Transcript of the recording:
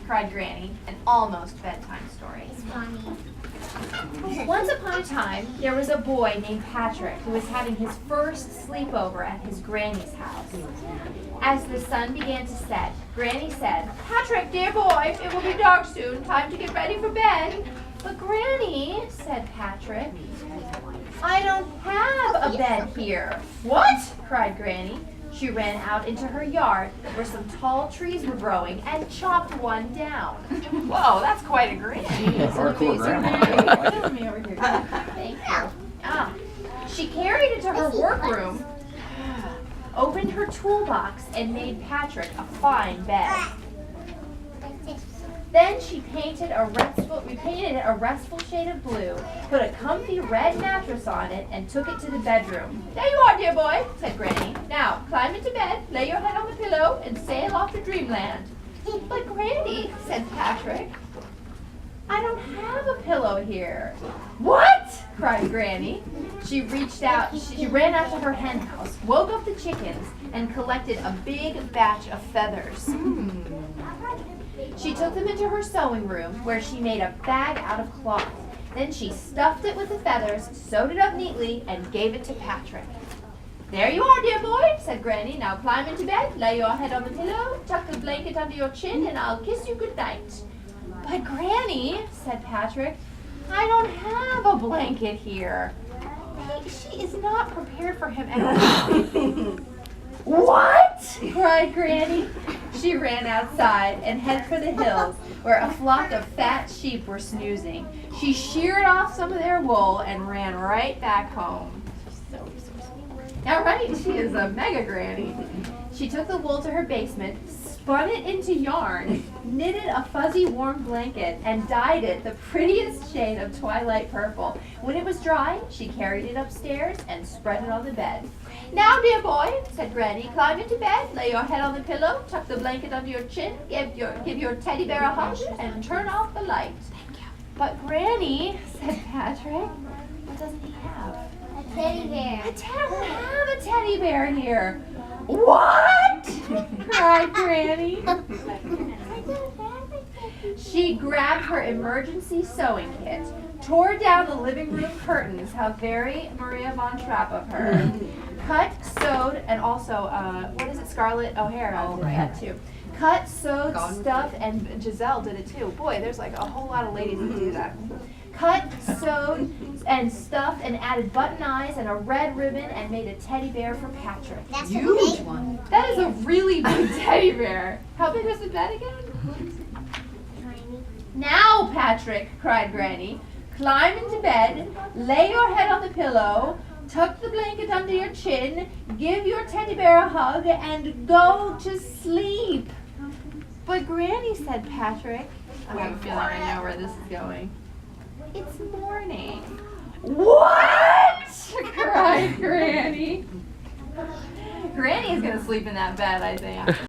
cried Granny, an almost bedtime story. It's funny. Once upon a time, there was a boy named Patrick who was having his first sleepover at his granny's house. As the sun began to set, Granny said, "Patrick, dear boy, it will be dark soon. Time to get ready for bed." "But Granny," said Patrick, "I don't have a bed here." "What?" cried Granny. She ran out into her yard where some tall trees were growing and chopped one down. Whoa, that's quite a Granny. Hardcore grandma. Me over here. Thank you. She carried it to her workroom, opened her toolbox, and made Patrick a fine bed. Then she painted we painted it a restful shade of blue, put a comfy red mattress on it, and took it to the bedroom. "There you are, dear boy," said Granny. "Now, climb into bed, lay your head on the pillow, and sail off to dreamland." "But Granny," said Patrick, "I don't have a pillow here." "What?" cried Granny. She ran out to her hen house, woke up the chickens, and collected a big batch of feathers. She took them into her sewing room, where she made a bag out of cloth. Then she stuffed it with the feathers, sewed it up neatly, and gave it to Patrick. "There you are, dear boy," said Granny. "Now climb into bed, lay your head on the pillow, tuck the blanket under your chin, and I'll kiss you good night." "But Granny," said Patrick, "I don't have a blanket here." She is not prepared for him at all. "What?" cried Granny. She ran outside and headed for the hills, where a flock of fat sheep were snoozing. She sheared off some of their wool and ran right back home. She's so resourceful. Now, right, she is a mega Granny. She took the wool to her basement, spun it into yarn, knitted a fuzzy warm blanket, and dyed it the prettiest shade of twilight purple. When it was dry, she carried it upstairs and spread it on the bed. "Now, dear boy," said Granny, "climb into bed, lay your head on the pillow, tuck the blanket under your chin, give your teddy bear a hug, and turn off the light." "Thank you." "But Granny," said Patrick, "what doesn't he have?" A teddy bear. "I don't have a teddy bear here." "What?" cried Granny. She grabbed her emergency sewing kit, tore down the living room curtains, how very Maria von Trapp of her, cut, sewed, and also, what is it, Scarlett O'Hara did that too. Cut, sewed, stuffed, and Giselle did it too. Boy, there's like a whole lot of ladies that do that. Cut, sewed, and stuffed, and added button eyes and a red ribbon, and made a teddy bear for Patrick. That's Huge a big one. That is a really big teddy bear. How big was the bed again? Tiny. "Now, Patrick," cried Granny, "climb into bed, lay your head on the pillow, tuck the blanket under your chin, give your teddy bear a hug, and go to sleep." "But Granny," said Patrick, I have a feeling I know where this is going. "It's morning." "What?" cried Granny. Granny is going to sleep in that bed, I think.